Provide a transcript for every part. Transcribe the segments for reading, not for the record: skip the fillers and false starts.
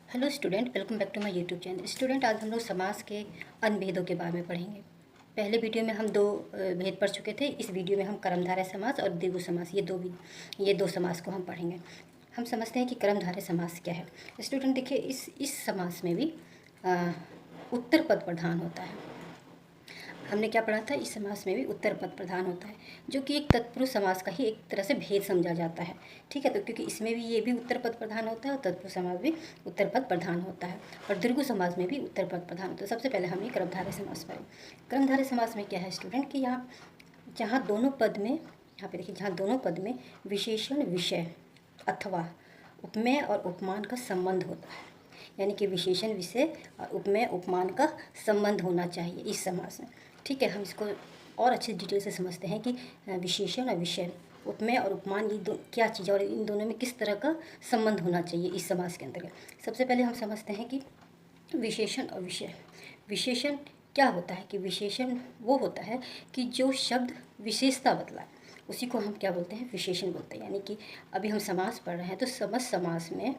Hello student, welcome back to my YouTube channel. Student, आज हम लोग समास के अनभेदों के बारे में पढ़ेंगे। पहले वीडियो में हम दो भेद पढ़ चुके थे। इस वीडियो में हम कर्मधारय समास और द्विगु समास ये दो समास को हम पढ़ेंगे। हम समझते हैं कि कर्मधारय समास क्या है। स्टूडेंट देखिए, इस समास में भी उत्तर पद प्रधान होता है। हमने क्या पढ़ा था, इस समास में भी उत्तर पद प्रधान होता है, जो कि एक तत्पुरुष समास का ही एक तरह से भेद समझा जाता है। ठीक है, तो क्योंकि इसमें भी ये भी उत्तर पद प्रधान होता है और तत्पुरुष समास भी उत्तर पद प्रधान होता है, और द्विगु समास में भी उत्तर पद प्रधान होता है। सबसे पहले हम ये कर्मधारय समास पढ़ें। कर्मधारय समास में क्या है स्टूडेंट कि यहाँ जहाँ दोनों पद में, यहाँ पे देखिए, जहाँ दोनों पद में विशेषण विषय अथवा उपमेय और उपमान का संबंध होता है, यानी कि विशेषण विषय और उपमेय उपमान का संबंध होना चाहिए इस समास में। ठीक है, हम इसको और अच्छे डिटेल से समझते हैं कि विशेषण और विषय, उपमेय और उपमान, ये क्या चीज़ है और इन दोनों में किस तरह का संबंध होना चाहिए इस समास के अंतर्गत। सबसे पहले हम समझते हैं कि विशेषण और विषय। विशेषण क्या होता है कि विशेषण वो होता है कि जो शब्द विशेषता बतलाए, उसी को हम क्या बोलते हैं, विशेषण बोलते हैं। यानी कि अभी हम समास पढ़ रहे हैं तो समास में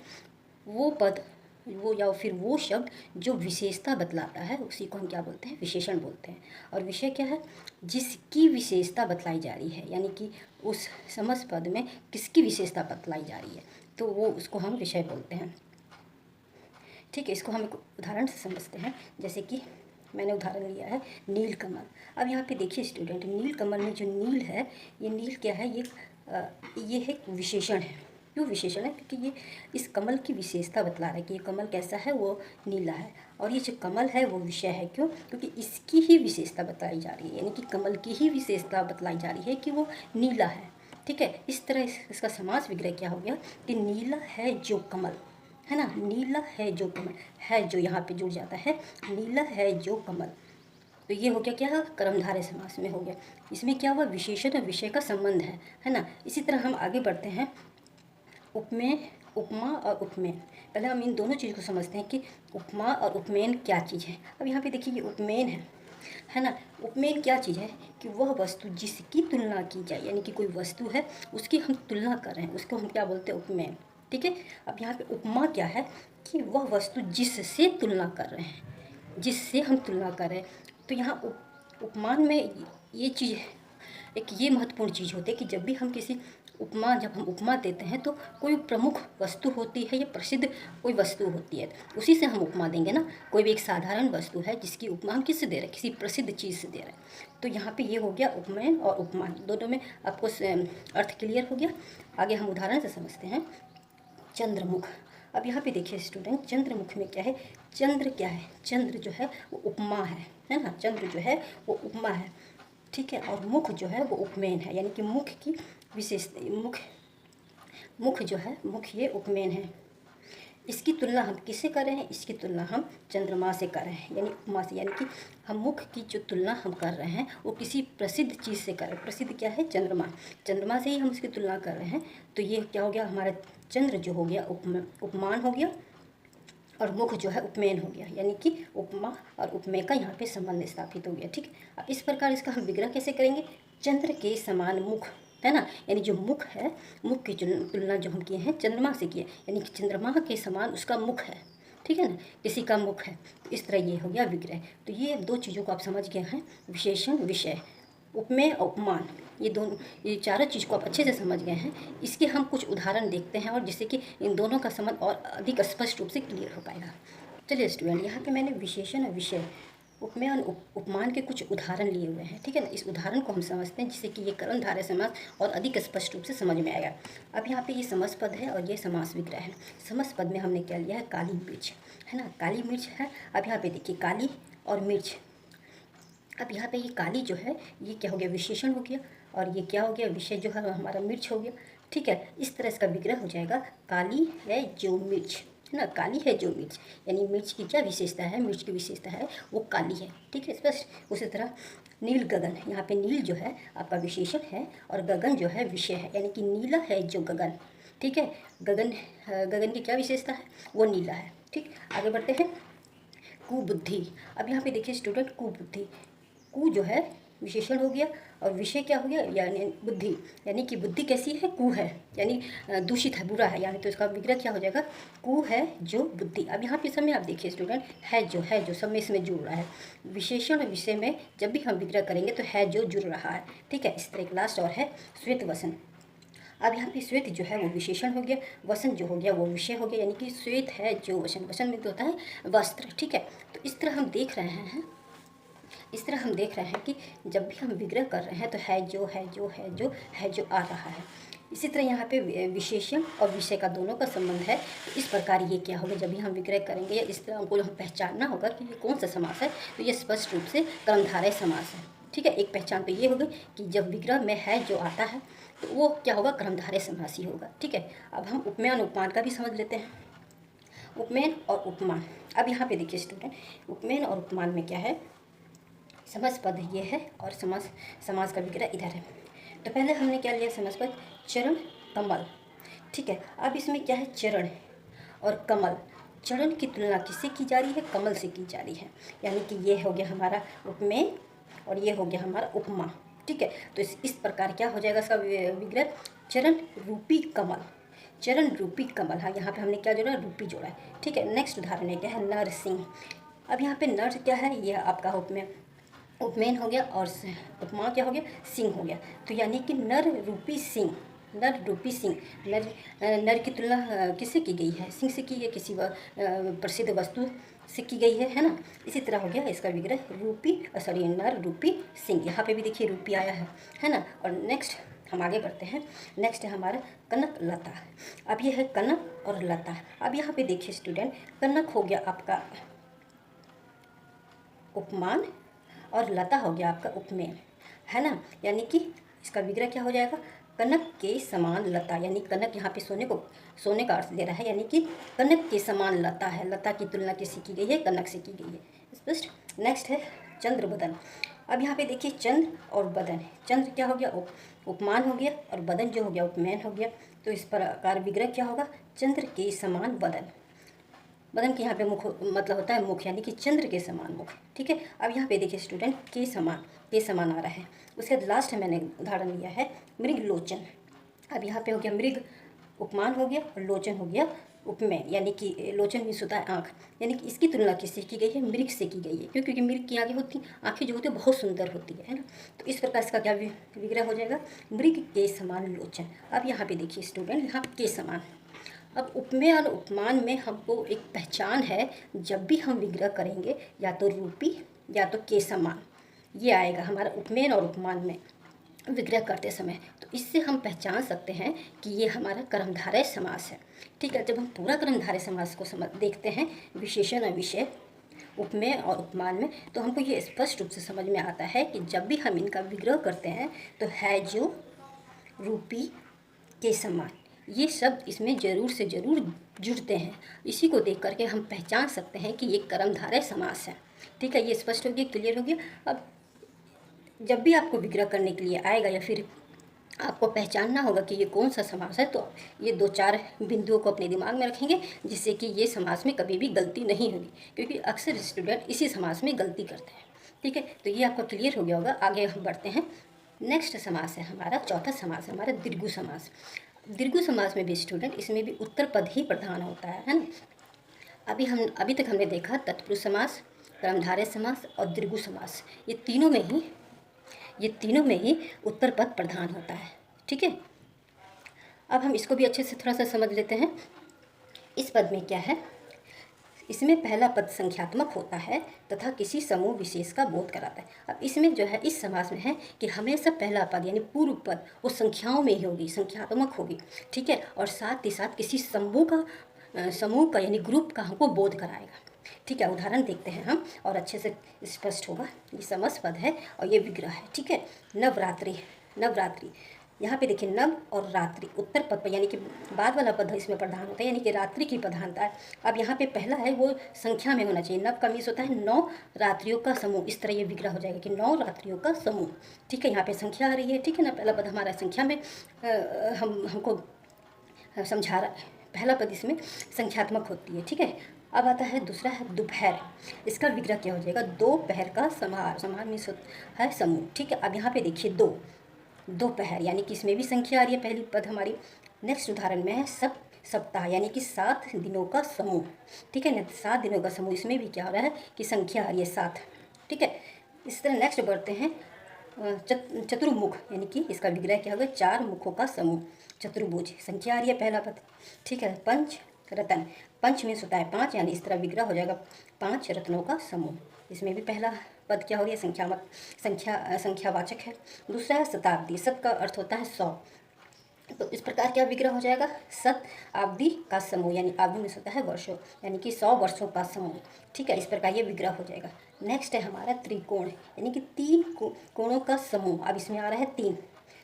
वो पद, वो या फिर वो शब्द जो विशेषता बतलाता है, उसी को हम क्या बोलते हैं, विशेषण बोलते हैं। और विषय क्या है, जिसकी विशेषता बतलाई जा रही है, यानी कि उस समस्त पद में किसकी विशेषता बतलाई जा रही है, तो वो उसको हम विषय बोलते हैं। ठीक है, इसको हम एक उदाहरण से समझते हैं। जैसे कि मैंने उदाहरण लिया है नील कमल। अब यहाँ पे देखिए स्टूडेंट, नील कमल में जो नील है, ये नील क्या है, ये एक विशेषण है। क्यों विशेषण है? क्योंकि ये इस कमल की विशेषता बतला रहा है कि ये कमल कैसा है, वो नीला है। और ये जो कमल है वो विषय है। क्यों? क्योंकि इसकी ही विशेषता बताई जा रही है, यानी कि कमल की ही विशेषता बतलाई जा रही है कि वो नीला है। ठीक है, इस तरह इसका समास विग्रह क्या हो गया कि नीला है जो कमल, है ना, नीला है जो कमल, है जो यहाँ पे जुड़ जाता है, नीला है जो कमल। तो ये हो गया क्या, कर्मधारय समास में हो गया। इसमें क्या हुआ, विशेषण और विषय का संबंध है ना। इसी तरह हम आगे बढ़ते हैं, उपमेय, उपमा और उपमेय। पहले हम इन दोनों चीज़ को समझते हैं कि उपमा और उपमेय क्या चीज़ है। अब यहाँ पे देखिए, ये उपमेय है ना। उपमेय क्या चीज़ है कि वह वस्तु जिसकी तुलना की जाए, यानी कि कोई वस्तु है उसकी हम तुलना कर रहे हैं, उसको हम क्या बोलते हैं, उपमेय। ठीक है, अब यहाँ पे उपमा क्या है कि वह वस्तु जिससे तुलना कर रहे हैं, जिससे हम तुलना कर रहे हैं। तो यहाँ उपमान में ये चीज़, एक ये महत्वपूर्ण चीज़ होती है कि जब भी हम जब हम उपमा देते हैं तो कोई प्रमुख वस्तु होती है या प्रसिद्ध कोई वस्तु होती है, उसी से हम उपमा देंगे ना। कोई भी एक साधारण वस्तु है जिसकी उपमा हम किससे दे रहे हैं, किसी प्रसिद्ध चीज़ से दे रहे हैं। तो यहाँ पे ये हो गया उपमेय और उपमान, दोनों में आपको अर्थ क्लियर हो गया। आगे हम उदाहरण से समझते हैं, चंद्रमुख। अब यहाँ पे देखिए स्टूडेंट, चंद्रमुख में क्या है, चंद्र क्या है, चंद्र जो है वो उपमा है ना, चंद्र जो है वो उपमा है। ठीक है, और मुख जो है वो उपमेय है, यानी कि मुख की विशेषता, मुख जो है, मुख ये उपमेय है। इसकी तुलना हम किससे कर रहे हैं, इसकी तुलना हम चंद्रमा से कर रहे हैं, यानी उपमा से। यानी कि हम मुख की जो तुलना हम कर रहे हैं वो किसी प्रसिद्ध चीज़ से कर रहे हैं। प्रसिद्ध क्या है, चंद्रमा, चंद्रमा से ही हम इसकी तुलना कर रहे हैं। तो ये क्या हो गया, हमारा चंद्र जो हो गया उपमान हो गया, और मुख जो है उपमेय हो गया, यानी कि उपमा और उपमेय का यहाँ पे संबंध स्थापित हो गया। ठीक, अब इस प्रकार इसका हम विग्रह कैसे करेंगे, चंद्र के समान मुख, है ना, यानी जो मुख है, मुख की तुलना जो हम किए हैं चंद्रमा से किए, यानी कि चंद्रमा के समान उसका मुख है। ठीक है ना, किसी का मुख है, तो इस तरह ये हो गया विग्रह। तो ये दो चीज़ों को आप समझ गए हैं, विशेषण विषय, उपमेय और उपमान, ये चारों चीज़ को आप अच्छे से समझ गए हैं। इसके हम कुछ उदाहरण देखते हैं, और जिससे कि इन दोनों का संबंध और अधिक स्पष्ट रूप से क्लियर हो पाएगा। चलिए स्टूडेंट, यहाँ पे मैंने विशेषण और विषय, उपमेय और उपमान के कुछ उदाहरण लिए हुए हैं। ठीक है ना, इस उदाहरण को हम समझते हैं जिससे कि ये कर्मधारय समास और अधिक स्पष्ट रूप से समझ में आएगा। अब यहाँ पे ये समस्त पद है और ये समास विग्रह है। समस्त पद में हमने क्या लिया है, काली मिर्च, है ना, काली मिर्च है। अब यहाँ पे देखिए, काली और मिर्च। अब यहाँ पे ये काली जो है ये क्या हो गया, विशेषण हो गया, और ये क्या हो गया, विषय जो है हमारा मिर्च हो गया। ठीक है, इस तरह इसका विग्रह हो जाएगा, काली है जो मिर्च, है ना, काली है जो मिर्च, यानी मिर्च की क्या विशेषता है, मिर्च की विशेषता है वो काली है। ठीक है, स्पष्ट। उसी तरह नील गगन, यहाँ पे नील जो है आपका विशेषण है और गगन जो है विषय है, यानी कि नीला है जो गगन। ठीक है, गगन की क्या विशेषता है, वो नीला है। ठीक, आगे बढ़ते हैं, कुबुद्धि। अब यहाँ पे देखिए स्टूडेंट, कुबुद्धि, कु जो है विशेषण हो गया, और विषय क्या हो गया, यानी बुद्धि, यानी कि बुद्धि कैसी है, कु है, यानी दूषित है, बुरा है, यानी तो इसका विग्रह क्या हो जाएगा, कु है जो बुद्धि। अब यहाँ पे समय आप देखिए स्टूडेंट, है जो सब में इसमें जुड़ रहा है। विशेषण विषय में जब भी हम विग्रह करेंगे तो है जो जुड़ रहा है, ठीक है। इस तरह एक लास्ट और है श्वेत वसन। अब यहाँ पे श्वेत जो है वो विशेषण हो गया, वसन जो हो गया वो विषय हो गया, यानी कि श्वेत है जो वसन, वसन में तो होता है वस्त्र, ठीक है। तो इस तरह हम देख रहे हैं, इस तरह हम देख रहे हैं कि जब भी हम विग्रह कर रहे हैं तो है जो आ रहा है। इसी तरह यहाँ पे विशेषण और विषय का दोनों का संबंध है। तो इस प्रकार ये क्या होगा, जब भी हम विग्रह करेंगे या इस तरह हमको हम पहचानना होगा कि ये कौन सा समास है, तो ये स्पष्ट रूप से कर्मधारय समास है, ठीक है। एक पहचान तो ये होगी कि जब विग्रह में है जो आता है तो वो क्या होगा, कर्मधारय समास ही होगा, ठीक है। अब हम उपमेय उपमान का भी समझ लेते हैं, उपमेय और उपमान। अब यहाँ पे देखिए स्टूडेंट, उपमेय और उपमान में क्या है, समास पद ये है और समास का विग्रह इधर है। तो पहले हमने क्या लिया, समास पद चरण कमल, ठीक है। अब इसमें क्या है, चरण और कमल, चरण की तुलना किससे की जा रही है, कमल से की जा रही है, यानी कि ये हो गया हमारा उपमेय और ये हो गया हमारा उपमा, ठीक है। तो इस प्रकार क्या हो जाएगा इसका विग्रह, चरण रूपी कमल, चरण रूपी कमल। हाँ, यहाँ पे हमने क्या जोड़ा, रूपी जोड़ा है, ठीक है। नेक्स्ट उदाहरण है क्या है, नरसिंह। अब यहाँ पे नर क्या है, यह आपका उपमेय हो गया और उपमा क्या हो गया, सिंह हो गया। तो यानी कि नर रूपी सिंह, नर रूपी सिंह, नर की तुलना किससे की गई है, सिंह से की है, किसी प्रसिद्ध वस्तु से की गई है ना। इसी तरह हो गया इसका विग्रह रूपी, सॉरी नर रूपी सिंह। यहाँ पे भी देखिए रूपी आया है ना। और नेक्स्ट हम आगे बढ़ते हैं, नेक्स्ट है हमारा कनक लता। अब ये है कनक और लता। अब यहाँ पे देखिए स्टूडेंट, कनक हो गया आपका उपमान और लता हो गया आपका उपमेय, है ना। यानी कि इसका विग्रह क्या हो जाएगा, कनक के समान लता, यानी कनक यहाँ पे सोने का अर्थ ले रहा है, यानी कि कनक के समान लता है, लता की तुलना किससे की गई है, कनक से की गई है, स्पष्ट। नेक्स्ट है चंद्र बदन। अब यहाँ पे देखिए चंद्र और बदन, चंद्र क्या हो गया, उपमान हो गया, और बदन जो हो गया उपमेय हो गया। तो इस प्रकार विग्रह क्या होगा, चंद्र के समान बदन। बदन के यहाँ पे मुख मतलब होता है मुख, यानी कि चंद्र के समान मुख, ठीक है। अब यहाँ पे देखिए स्टूडेंट, के समान आ रहा है। उसके बाद लास्ट है मैंने उदाहरण लिया है मृग लोचन। अब यहाँ पे हो गया मृग उपमान हो गया और लोचन हो गया उपमेय, यानी कि लोचन मीन्स होता है आँख, यानी कि इसकी तुलना किससे की गई है, मृग से की गई है, क्योंकि मृग की आगे होती आँखें जो होती है बहुत सुंदर होती है ना। तो इस प्रकार इसका क्या विग्रह हो जाएगा, मृग के समान लोचन। अब यहाँ पे देखिए स्टूडेंट, यहाँ के समान। अब उपमेय और उपमान में हमको एक पहचान है, जब भी हम विग्रह करेंगे या तो रूपी या तो के समान, ये आएगा हमारा उपमेय और उपमान में विग्रह करते समय। तो इससे हम पहचान सकते हैं कि ये हमारा कर्मधारय समास है, ठीक है। जब हम पूरा कर्मधारय समास को देखते हैं, विशेषण और विषय, उपमेय और उपमान में, तो हमको ये स्पष्ट रूप से समझ में आता है कि जब भी हम इनका विग्रह करते हैं तो है जो, रूपी, के समान, ये शब्द इसमें ज़रूर से ज़रूर जुड़ते हैं। इसी को देख करके हम पहचान सकते हैं कि ये कर्मधारय समास है, ठीक है। ये स्पष्ट हो गया, क्लियर हो गया। अब जब भी आपको विग्रह करने के लिए आएगा या फिर आपको पहचानना होगा कि ये कौन सा समास है, तो ये 2-4 बिंदुओं को अपने दिमाग में रखेंगे, जिससे कि ये समास में कभी भी गलती नहीं होगी, क्योंकि अक्सर स्टूडेंट इसी समास में गलती करते हैं, ठीक है। तो ये आपका क्लियर हो गया होगा। आगे हम बढ़ते हैं, नेक्स्ट समास है हमारा, चौथा समास है हमारा दीर्घु समास। दीर्घु समास में भी स्टूडेंट, इसमें भी उत्तर पद ही प्रधान होता है ना। अभी तक हमने देखा तत्पुरुष समास, कर्मधारय समास और दीर्घु समास, ये तीनों में ही उत्तर पद प्रधान होता है, ठीक है। अब हम इसको भी अच्छे से थोड़ा सा समझ लेते हैं। इस पद में क्या है, इसमें पहला पद संख्यात्मक होता है तथा किसी समूह विशेष का बोध कराता है। अब इसमें जो है, इस समास में है कि हमेशा पहला पद यानी पूर्व पद वो संख्याओं में ही होगी, संख्यात्मक होगी, ठीक है। और साथ ही साथ किसी समूह का यानी ग्रुप का हमको बोध कराएगा, ठीक है। उदाहरण देखते हैं हम और अच्छे से स्पष्ट होगा। ये समस पद है और ये विग्रह है, ठीक है। नवरात्रि, यहाँ पे देखिए नव और रात्रि उत्तर पद पर, यानी कि बाद वाला पद इसमें प्रधान होता है, यानी कि रात्रि की प्रधानता है। अब यहाँ पे पहला है वो संख्या में होना चाहिए, नव का मीन्स होता है 9 रात्रियों का समूह। इस तरह ये विग्रह हो जाएगा कि 9 रात्रियों का समूह, ठीक है। यहाँ पे संख्या आ रही है, ठीक है ना। पहला पद हमारा संख्या में हमको समझा रहा है, पहला पद इसमें संख्यात्मक होती है, ठीक है। अब आता है दूसरा है दोपहर। इसका विग्रह क्या हो जाएगा? दोपहर का समाहार। समाहार मीन्स है समूह। ठीक है, अब यहाँ पे देखिए दो, दोपहर यानी कि इसमें भी संख्या आ रही है पहली पद हमारी। नेक्स्ट उदाहरण में है सप्ताह यानी कि 7 दिनों का समूह। ठीक है ना, 7 दिनों का समूह, इसमें भी क्या हो रहा है कि संख्या आ रही है 7। ठीक है, इस तरह नेक्स्ट बढ़ते हैं चतुर्मुख यानी कि इसका विग्रह क्या होगा? 4 मुखों का समूह। चतुर्भुज, संख्या आ रही है पहला पद। ठीक है, पंच रतन, पंच में होता है 5 यानी इस तरह विग्रह हो जाएगा 5 रत्नों का समूह। इसमें भी पहला पद क्या हो रही है? संख्यावाचक है। दूसरा है शताब्दी। शत का अर्थ होता है 100, तो इस प्रकार क्या विग्रह हो जाएगा? शताब्दी का समूह यानी आब्दी में होता है वर्षों यानी कि 100 वर्षों का समूह। ठीक है, इस प्रकार ये विग्रह हो जाएगा। नेक्स्ट है हमारा त्रिकोण यानी कि 3 कोणों का समूह। अब इसमें आ रहा है 3,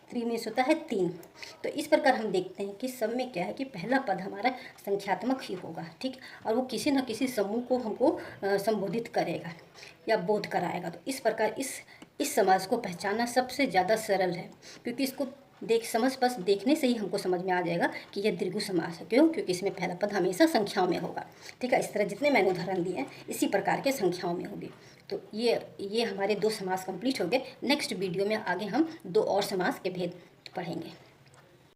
3 में होता है 3। तो इस प्रकार हम देखते हैं कि सब में क्या है कि पहला पद हमारा संख्यात्मक ही होगा। ठीक, और वो किसी न किसी समूह को हमको संबोधित करेगा या बोध कराएगा। तो इस प्रकार इस समास को पहचानना सबसे ज़्यादा सरल है, क्योंकि इसको बस देखने से ही हमको समझ में आ जाएगा कि यह द्विगु समास है। क्यों? क्योंकि इसमें पहला पद हमेशा संख्याओं में होगा। ठीक है, इस तरह जितने मैंने उदाहरण दिए हैं इसी प्रकार के संख्याओं में होगी। तो ये हमारे 2 समास कंप्लीट हो गए। नेक्स्ट वीडियो में आगे हम 2 और समास के भेद पढ़ेंगे।